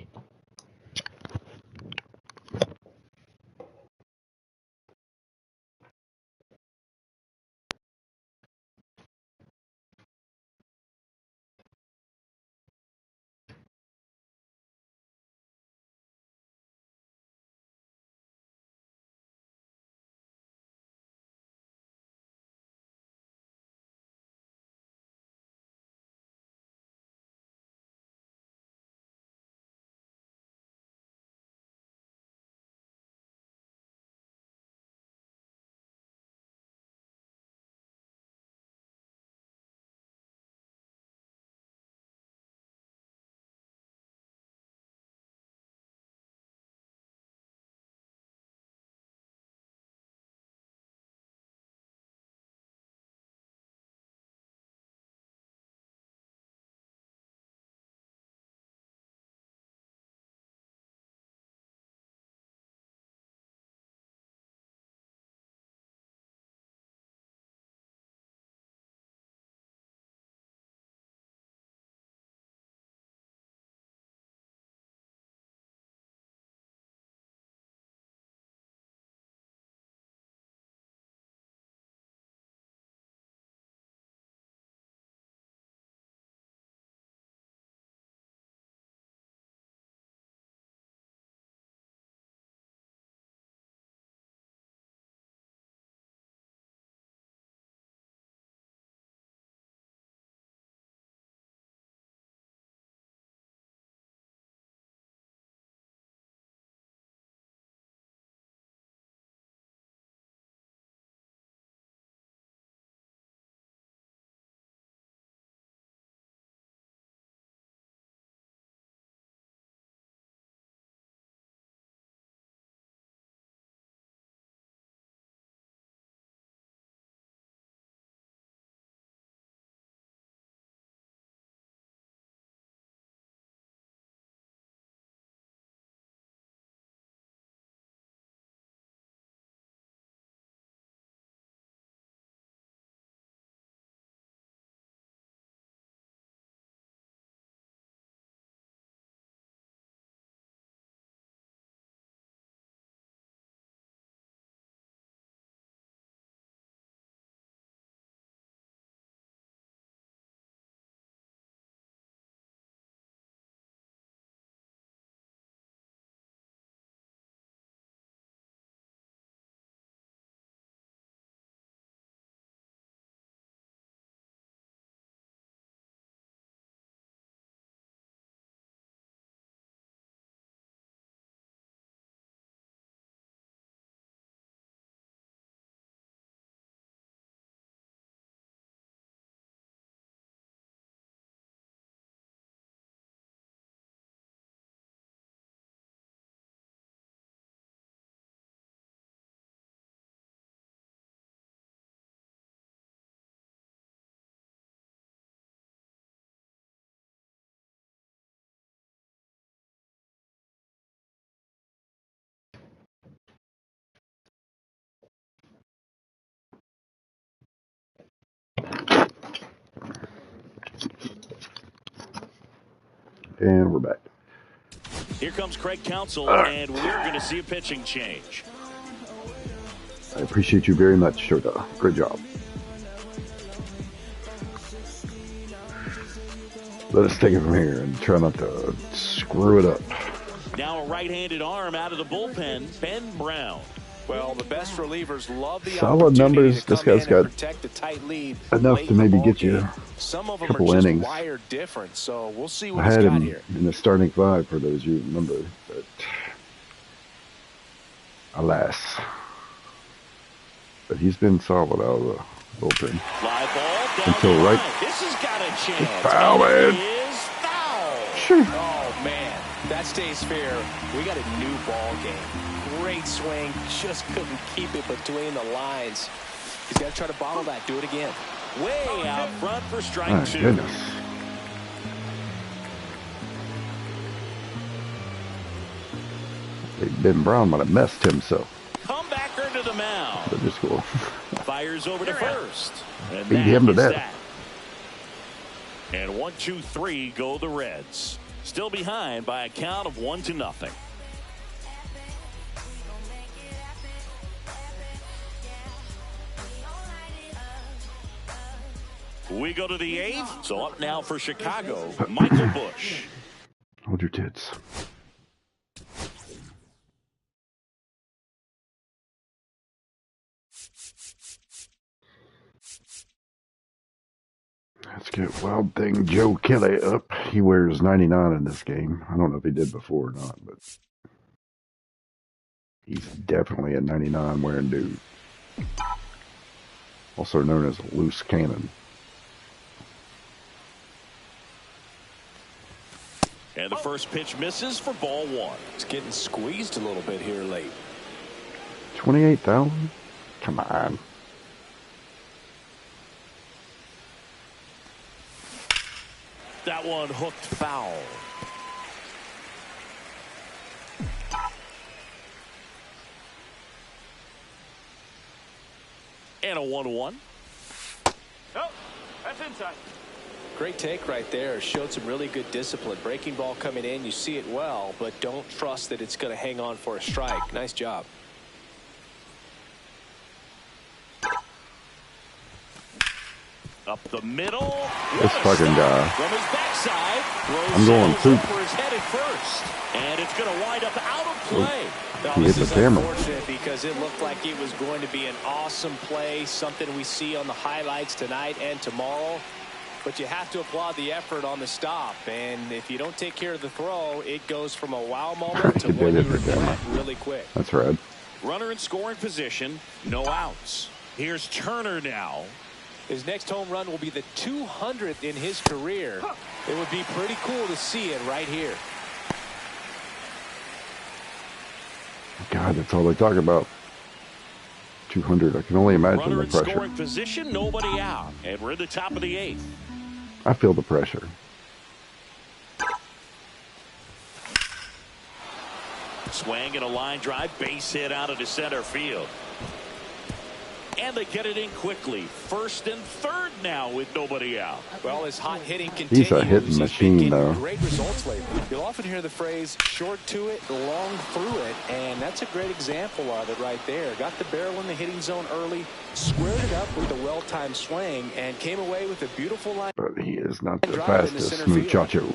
And we're back. Here comes Craig Counsell, and we're going to see a pitching change. I appreciate you very much, Shota. Great job. Let us take it from here and try not to screw it up. Now a right-handed arm out of the bullpen, Ben Brown. Well, the best relievers love the solid numbers. This guy's got protect the tight lead enough to maybe get you some of a them couple are just innings. wired different, so we'll see what I had he's got him here. in the starting five for those you remember, but alas. But he's been solid out of the bullpen. Fly ball down until the right. line. This has got a chance. Foul, It man. is foul. Sure. Oh, man, that stays fair. We got a new ball game. Great swing, just couldn't keep it between the lines. He's got to try to bottle that. Do it again. Way out front for strike My two. goodness. Ben Brown might have messed himself. Comebacker to the mound. But just cool. Fires over to first. And Beat him to that is death. that. And 1, 2, 3 go the Reds. Still behind by a count of 1-0. We go to the 8th. So up now for Chicago, Michael Busch. Hold your tits. Let's get Wild Thing Joe Kelly up. He wears 99 in this game. I don't know if he did before or not, but he's definitely a 99 wearing dude. Also known as a loose cannon. And the first pitch misses for ball one. It's getting squeezed a little bit here late. 28,000? Come on. That one hooked foul. And a 1-1. Oh, that's inside. Great take right there. Showed some really good discipline. Breaking ball coming in, you see it well, but don't trust that it's going to hang on for a strike. Nice job. Up the middle. This fucking guy. From his backside. I'm going poop. For his head at first. And it's going to wind up out of play. He hit the camera. Unfortunate because it looked like it was going to be an awesome play, something we see on the highlights tonight and tomorrow. But you have to applaud the effort on the stop. And if you don't take care of the throw, it goes from a wow moment to He one did you hit the regret camera. really quick. That's right. Runner in scoring position. No outs. Here's Turner now. His next home run will be the 200th in his career. It would be pretty cool to see it right here. God, that's all they talk about. 200. I can only imagine Runner the in pressure. scoring position. Nobody out. And we're in the top of the 8th. I feel the pressure. Swing and a line drive. Base hit out into center field. And they get it in quickly. First and third now with nobody out. Well, his hot hitting continues. He's a hitting He's been machine, getting though. Great results lately. You'll often hear the phrase short to it, long through it, and that's a great example of it right there. Got the barrel in the hitting zone early, squared it up with the well-timed swing, and came away with a beautiful line. But he is not the Drive into fastest center field. muchacho.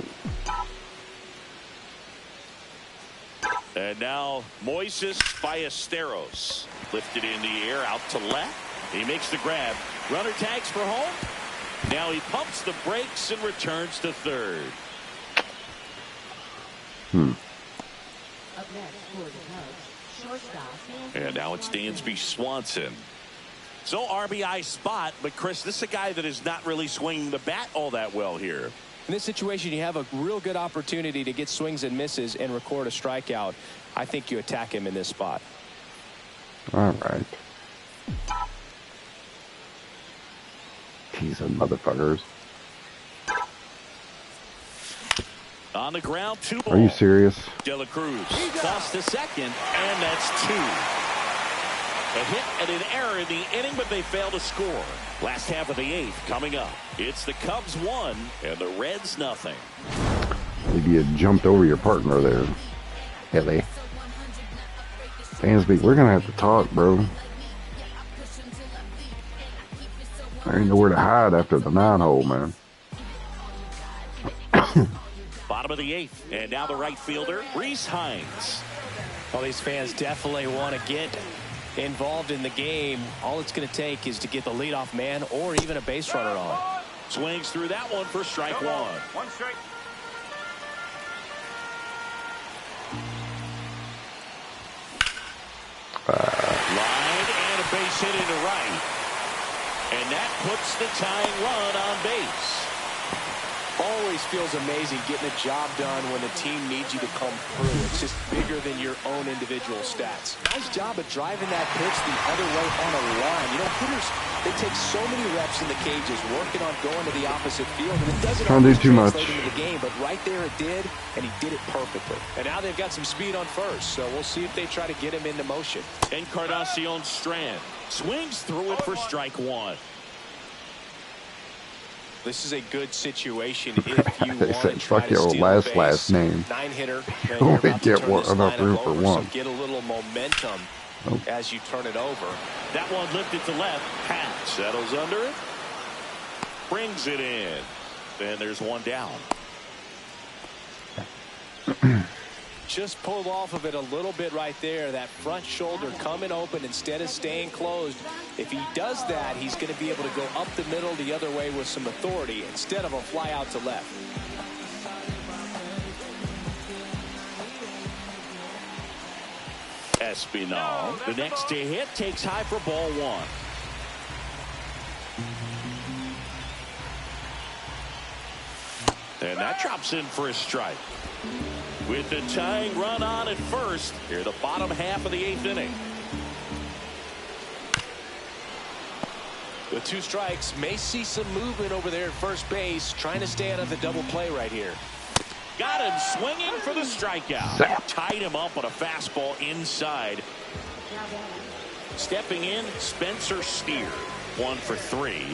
And now Moises Ballesteros lifted in the air out to left. He makes the grab. Runner tags for home. Now he pumps the brakes and returns to third. Up next for the Cubs, shortstop. And now it's Dansby Swanson. So RBI spot, but Chris, this is a guy that is not really swinging the bat all that well here. In this situation, you have a real good opportunity to get swings and misses and record a strikeout. I think you attack him in this spot. All right. Teasing motherfuckers. On the ground, 2 ball. Are you serious? De La Cruz tossed to second, and that's 2. A hit and an error in the inning, but they fail to score. Last half of the 8th coming up. It's the Cubs 1 and the Reds nothing. The Maybe you jumped over your partner there. Ellie. Dansby, we're going to have to talk, bro. There ain't nowhere to hide after the 9-hole, man. Bottom of the 8th. And now the right fielder, Reese Hines. Well, these fans definitely want to get involved in the game. All it's going to take is to get the leadoff man or even a base runner on. Swings through that one for strike one. One strike. Line and a base hit into right. And that puts the tying run on base. Always feels amazing getting a job done when the team needs you to come through. It's just bigger than your own individual stats. Nice job of driving that pitch the other way on a line. You know, hitters, they take so many reps in the cages working on going to the opposite field, and it doesn't always translate into the game, but right there it did, and he did it perfectly. And now they've got some speed on first, so we'll see if they try to get him into motion. Encarnacion Strand swings through it for strike one. This is a good situation if you they want said, to try fuck to your steal last base. last name. 9-hitter. Only get enough room for one. So get a little momentum as you turn it over. That one lifted to left. Pat settles under it. Brings it in. Then there's one down. Just pulled off of it a little bit right there. That front shoulder coming open instead of staying closed. If he does that, he's going to be able to go up the middle the other way with some authority instead of a fly out to left. Espinal, the next to hit, takes high for ball one. And that drops in for a strike. With the tying run on at first, here the bottom half of the 8th inning. With 2 strikes, may see some movement over there at first base, trying to stay out of the double play right here. Got him swinging for the strikeout. Tied him up on a fastball inside. Stepping in, Spencer Steer. 1 for 3.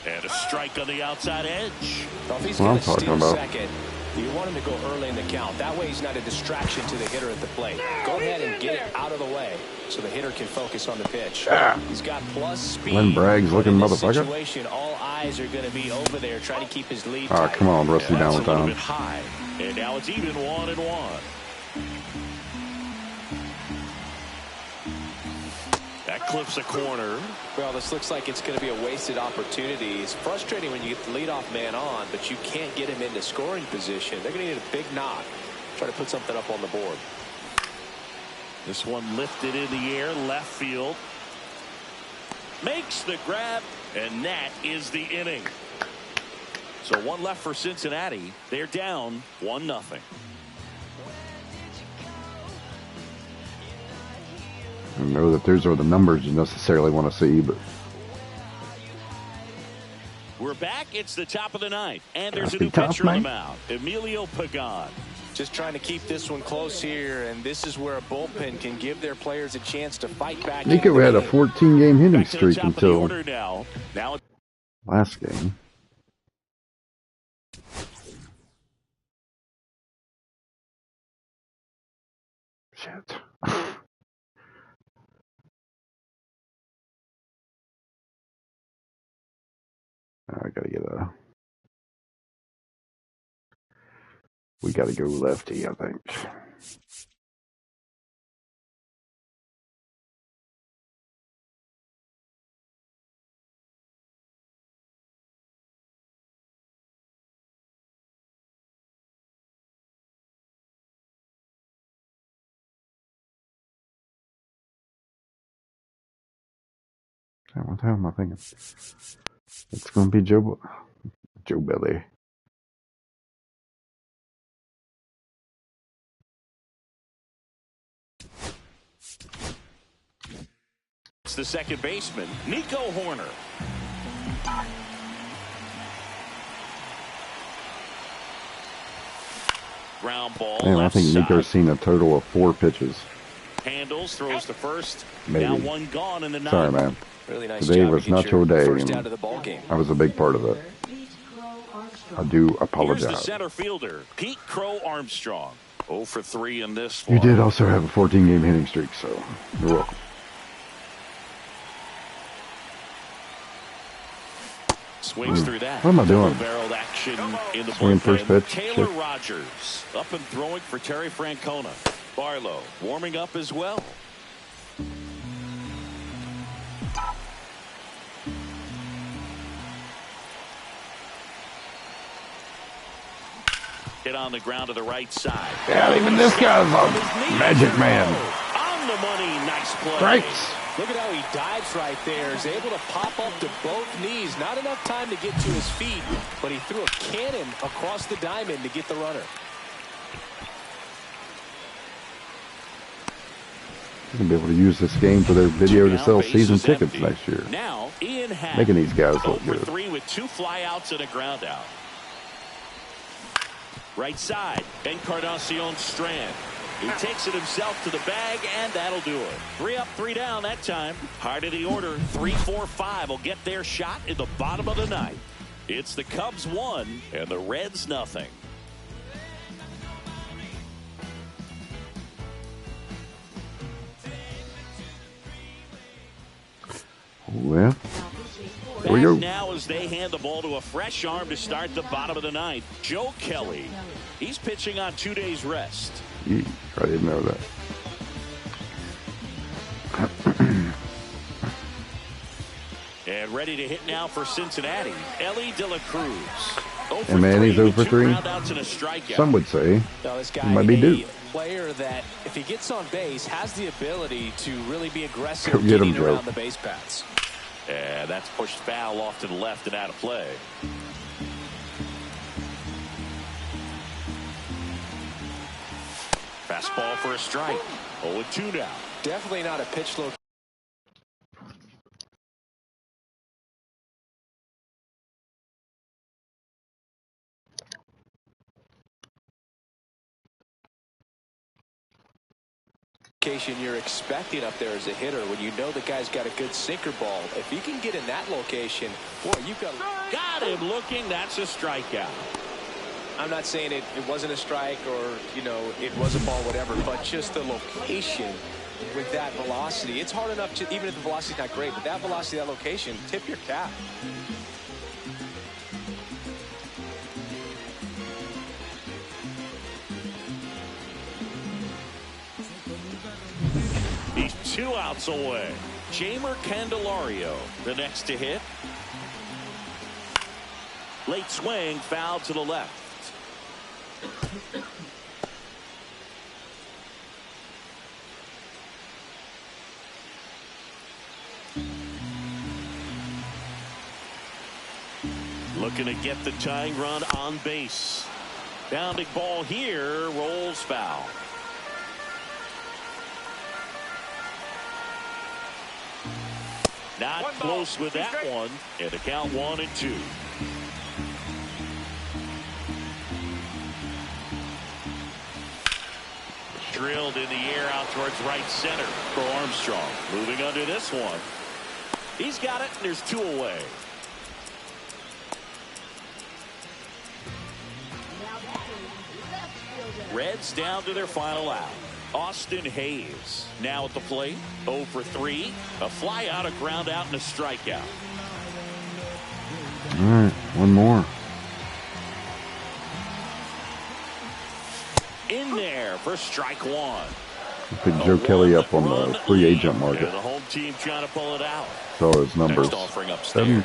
And a strike on the outside edge. Well, if he's going to steal second, you want him to go early in the count. That way he's not a distraction to the hitter at the plate. Go ahead and get it out of the way so the hitter can focus on the pitch. He's got plus speed. Lynn Bragg's looking motherfucker. Situation, all eyes are going to be over there trying to keep his lead. Oh, come on, Rusty Valentine. Valentine. A little bit high. And now it's even 1-1. That clips a corner. Well, this looks like it's going to be a wasted opportunity. It's frustrating when you get the leadoff man on, but you can't get him into scoring position. They're going to need a big knock. Try to put something up on the board. This one lifted in the air, left field. Makes the grab, and that is the inning. So 1 left for Cincinnati. They're down 1-0. I know that those are the numbers you necessarily want to see, but we're back. It's the top of the 9th, and there's a new pitcher on the mound, Emilio Pagan. Just trying to keep this one close here, and this is where a bullpen can give their players a chance to fight back. Nico had a 14-game hitting streak until now last game. Shit. I gotta get a. We gotta go lefty, I think. What the hell am I thinking? It's gonna be Joe Belly. It's the second baseman, Nico Horner. Ground ball. Man, I think Nico's seen a total of 4 pitches. Handles, throws to first. Maybe. Now one gone in the ninth. Sorry, man. Really nice Today job was to get not your your day, first and out of the ball game. I was a big part of it. I do Here's the apologize. center fielder, Pete Crow Armstrong. 0 for 3 in this one. You did also have a 14-game hitting streak, so you're welcome. Swings through that. What am I doing? Barreled action in the Swinging first bullpen. pitch. Taylor Check. Rogers up and throwing for Terry Francona. Barlow warming up as well. Hit on the ground to the right side. Yeah, even this guy's a magic man. On the money, nice play. Strikes. Look at how he dives right there. Is able to pop up to both knees. Not enough time to get to his feet, but he threw a cannon across the diamond to get the runner. You're going to be able to use this game for their video to sell season tickets next year. Now, Ian Happ, Making these guys look 0 for good. 3 with 2 flyouts and a ground out. Right side, Encarnacion Strand. He takes it himself to the bag, and that'll do it. 3 up, 3 down that time. Heart of the order, 3, 4, 5 will get their shot in the bottom of the ninth. It's the Cubs 1 and the Reds nothing. Well, here we go. Now as they hand the ball to a fresh arm to start the bottom of the ninth. Joe Kelly. He's pitching on 2 days rest. Eek, I didn't know that. And ready to hit now for Cincinnati, Ellie De La Cruz. And man, he's 0 for 3. Some would say Now, this guy he might be due. a player that, if he gets on base, has the ability to really be aggressive Go get him, getting Joe. around the base paths. And that's pushed foul off to the left and out of play. Fastball for a strike. 0-2 now. Definitely not a pitch location you're expecting up there as a hitter when you know the guy's got a good sinker ball. If you can get in that location, boy, you've got him looking. That's a strikeout. I'm not saying it wasn't a strike or, you know, it was a ball, whatever, but just the location with that velocity. It's hard enough to, even if the velocity's not great, but that velocity, that location, tip your cap. He's 2 outs away. Jamer Candelario, the next to hit. Late swing, foul to the left. Looking to get the tying run on base. Bounding ball here, rolls foul. Not close with that one, and the count 1-2. Drilled in the air out towards right center for Armstrong. Moving under this one. He's got it, and there's 2 away. Reds down to their final out. Austin Hayes now at the plate. 0 for 3. A fly out, a ground out, and a strikeout. All right, one more. In there for strike 1. Picked Joe Kelly up on the free agent market. And the home team trying to pull it out. Saw his numbers. Next offering Done upstairs.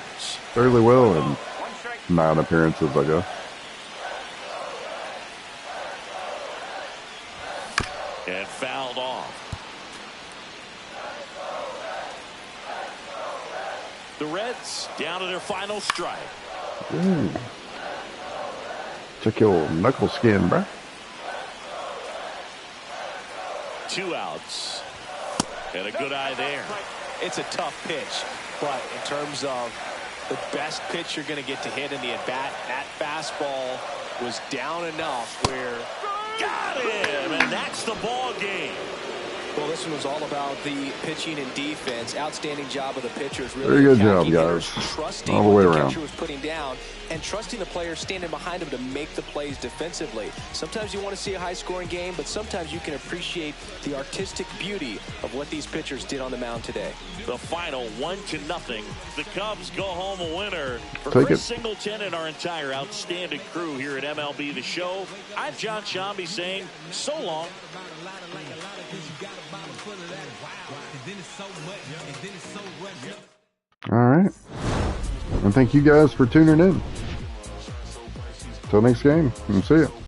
fairly well in 9 appearances, I guess. And fouled off. The Reds down to their final strike. Ooh. Check your knuckle skin, bruh. 2 outs. And a good eye there. It's a tough pitch, but in terms of the best pitch you're going to get to hit in the at-bat, that fastball was down enough where... Got him, and that's the ball game. Well, this one was all about the pitching and defense. Outstanding job of the pitchers. Really very good job, attacking guys. hitters, trusting All the way what the around. catcher was putting down, and trusting the players standing behind him to make the plays defensively. Sometimes you want to see a high-scoring game, but sometimes you can appreciate the artistic beauty of what these pitchers did on the mound today. The final 1-0. The Cubs go home a winner. For Take Chris it. Singleton and our entire outstanding crew here at MLB The Show, I'm John Shambi saying so long. All right. And thank you guys for tuning in. Till next game. And see ya.